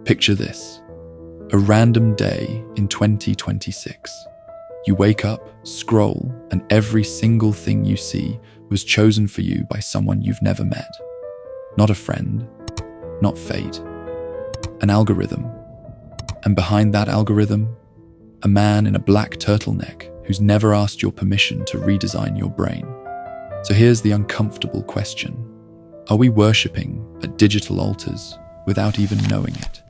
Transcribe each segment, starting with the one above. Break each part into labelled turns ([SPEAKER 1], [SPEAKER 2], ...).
[SPEAKER 1] Picture this: a random day in 2026. You wake up, scroll, and every single thing you see was chosen for you by someone you've never met. Not a friend, not fate, an algorithm. And behind that algorithm, a man in a black turtleneck who's never asked your permission to redesign your brain. So here's the uncomfortable question. Are we worshipping at digital altars without even knowing it?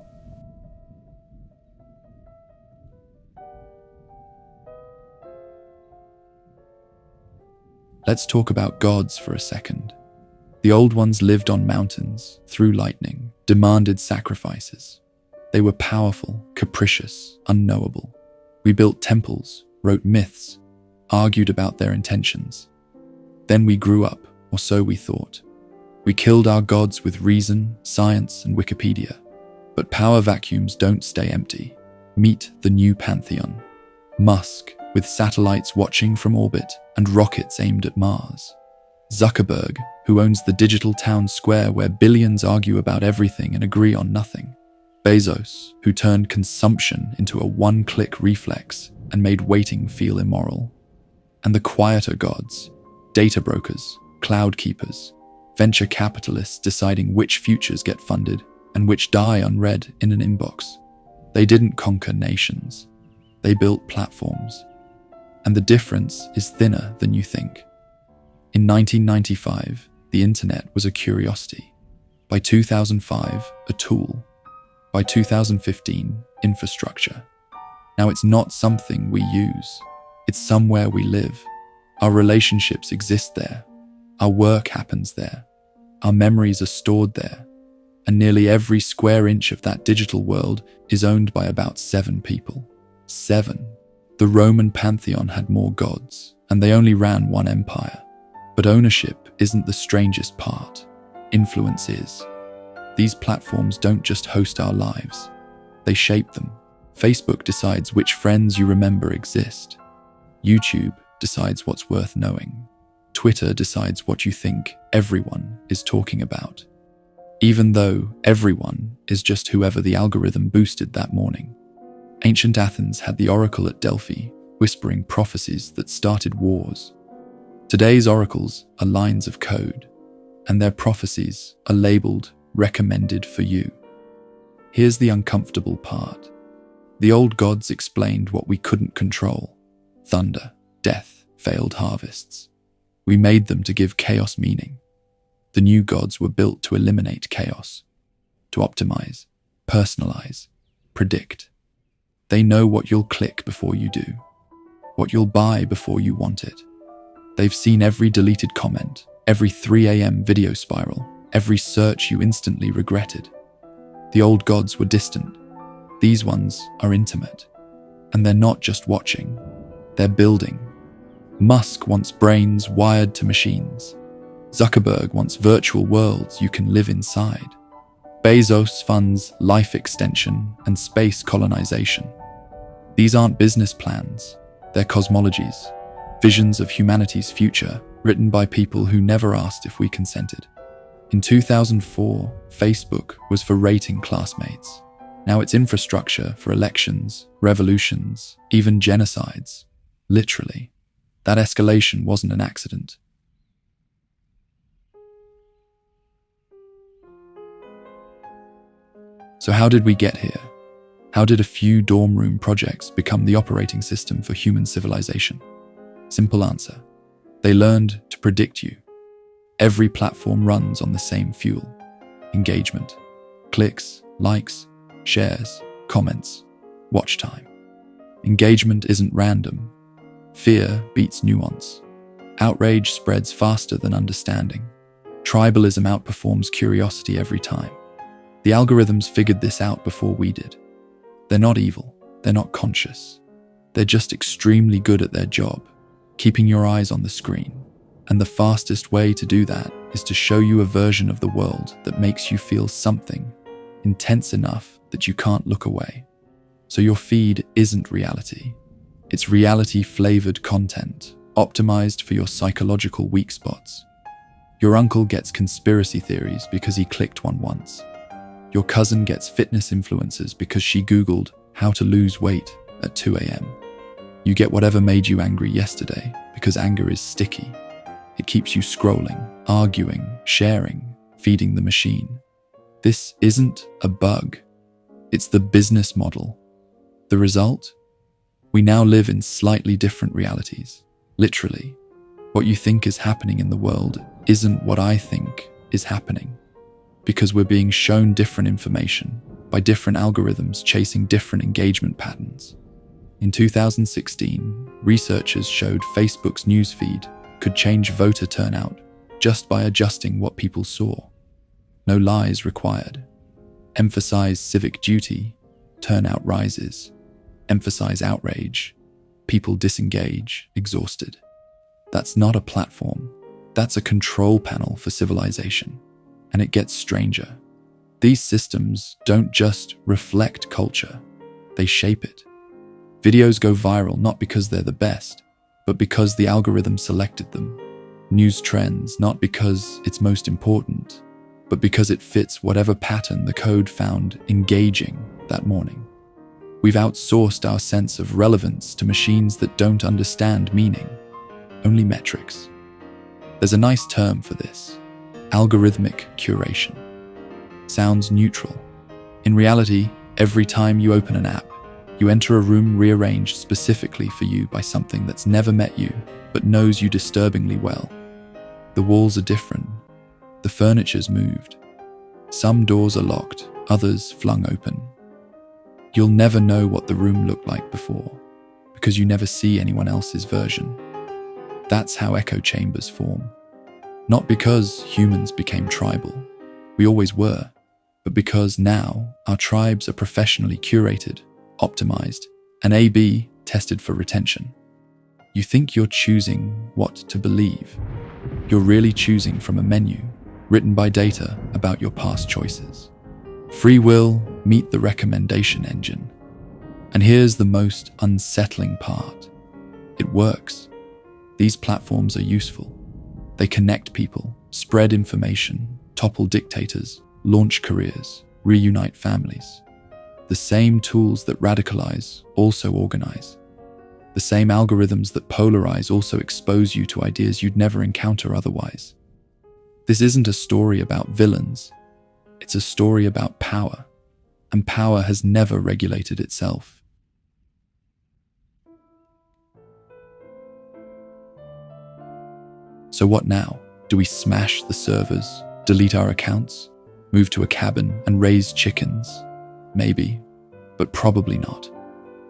[SPEAKER 1] Let's talk about gods for a second. The old ones lived on mountains, threw lightning, demanded sacrifices. They were powerful, capricious, unknowable. We built temples, wrote myths, argued about their intentions. Then we grew up, or so we thought. We killed our gods with reason, science, and Wikipedia. But power vacuums don't stay empty. Meet the new Pantheon. Musk, with satellites watching from orbit and rockets aimed at Mars. Zuckerberg, who owns the digital town square where billions argue about everything and agree on nothing. Bezos, who turned consumption into a one-click reflex and made waiting feel immoral. And the quieter gods, data brokers, cloud keepers, venture capitalists deciding which futures get funded and which die unread in an inbox. They didn't conquer nations. They built platforms. And the difference is thinner than you think. In 1995, the internet was a curiosity. By 2005, a tool. By 2015, infrastructure. Now it's not something we use. It's somewhere we live. Our relationships exist there. Our work happens there. Our memories are stored there. And nearly every square inch of that digital world is owned by about 7 people. 7. The Roman Pantheon had more gods, and they only ran one empire. But ownership isn't the strangest part. Influence is. These platforms don't just host our lives. They shape them. Facebook decides which friends you remember exist. YouTube decides what's worth knowing. Twitter decides what you think everyone is talking about. Even though everyone is just whoever the algorithm boosted that morning. Ancient Athens had the oracle at Delphi, whispering prophecies that started wars. Today's oracles are lines of code, and their prophecies are labeled recommended for you. Here's the uncomfortable part. The old gods explained what we couldn't control. Thunder, death, failed harvests. We made them to give chaos meaning. The new gods were built to eliminate chaos, to optimize, personalize, predict. They know what you'll click before you do, what you'll buy before you want it. They've seen every deleted comment, every 3 a.m. video spiral, every search you instantly regretted. The old gods were distant. These ones are intimate. And they're not just watching, they're building. Musk wants brains wired to machines. Zuckerberg wants virtual worlds you can live inside. Bezos funds life extension and space colonization. These aren't business plans, they're cosmologies, visions of humanity's future written by people who never asked if we consented. In 2004, Facebook was for rating classmates. Now it's infrastructure for elections, revolutions, even genocides. Literally. That escalation wasn't an accident. So how did we get here? How did a few dorm room projects become the operating system for human civilization? Simple answer. They learned to predict you. Every platform runs on the same fuel. Engagement. Clicks, likes, shares, comments, watch time. Engagement isn't random. Fear beats nuance. Outrage spreads faster than understanding. Tribalism outperforms curiosity every time. The algorithms figured this out before we did. They're not evil. They're not conscious. They're just extremely good at their job, keeping your eyes on the screen. And the fastest way to do that is to show you a version of the world that makes you feel something, intense enough that you can't look away. So your feed isn't reality. It's reality-flavored content, optimized for your psychological weak spots. Your uncle gets conspiracy theories because he clicked one once. Your cousin gets fitness influencers because she Googled how to lose weight at 2 a.m. You get whatever made you angry yesterday because anger is sticky. It keeps you scrolling, arguing, sharing, feeding the machine. This isn't a bug. It's the business model. The result? We now live in slightly different realities. Literally, what you think is happening in the world isn't what I think is happening, because we're being shown different information by different algorithms chasing different engagement patterns. In 2016, researchers showed Facebook's newsfeed could change voter turnout just by adjusting what people saw. No lies required. Emphasize civic duty, turnout rises. Emphasize outrage, people disengage, exhausted. That's not a platform. That's a control panel for civilization. And it gets stranger. These systems don't just reflect culture, they shape it. Videos go viral not because they're the best, but because the algorithm selected them. News trends not because it's most important, but because it fits whatever pattern the code found engaging that morning. We've outsourced our sense of relevance to machines that don't understand meaning, only metrics. There's a nice term for this: algorithmic curation. Sounds neutral. In reality, every time you open an app, you enter a room rearranged specifically for you by something that's never met you, but knows you disturbingly well. The walls are different. The furniture's moved. Some doors are locked, others flung open. You'll never know what the room looked like before, because you never see anyone else's version. That's how echo chambers form. Not because humans became tribal, we always were, but because now our tribes are professionally curated, optimized, and A/B tested for retention. You think you're choosing what to believe. You're really choosing from a menu written by data about your past choices. Free will meet the recommendation engine. And here's the most unsettling part. It works. These platforms are useful. They connect people, spread information, topple dictators, launch careers, reunite families. The same tools that radicalize also organize. The same algorithms that polarize also expose you to ideas you'd never encounter otherwise. This isn't a story about villains. It's a story about power, and power has never regulated itself. So what now? Do we smash the servers, delete our accounts, move to a cabin and raise chickens? Maybe, but probably not.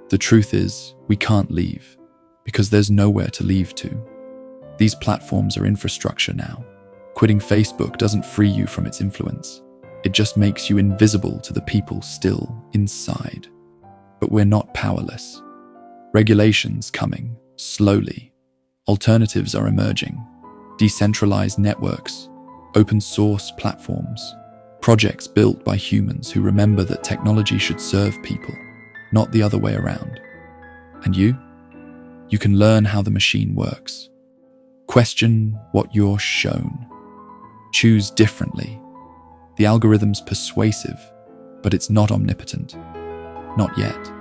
[SPEAKER 1] The truth is, we can't leave, because there's nowhere to leave to. These platforms are infrastructure now. Quitting Facebook doesn't free you from its influence. It just makes you invisible to the people still inside. But we're not powerless. Regulations coming, slowly. Alternatives are emerging. Decentralized networks, open source platforms, projects built by humans who remember that technology should serve people, not the other way around. And you? You can learn how the machine works. Question what you're shown. Choose differently. The algorithm's persuasive, but it's not omnipotent. Not yet.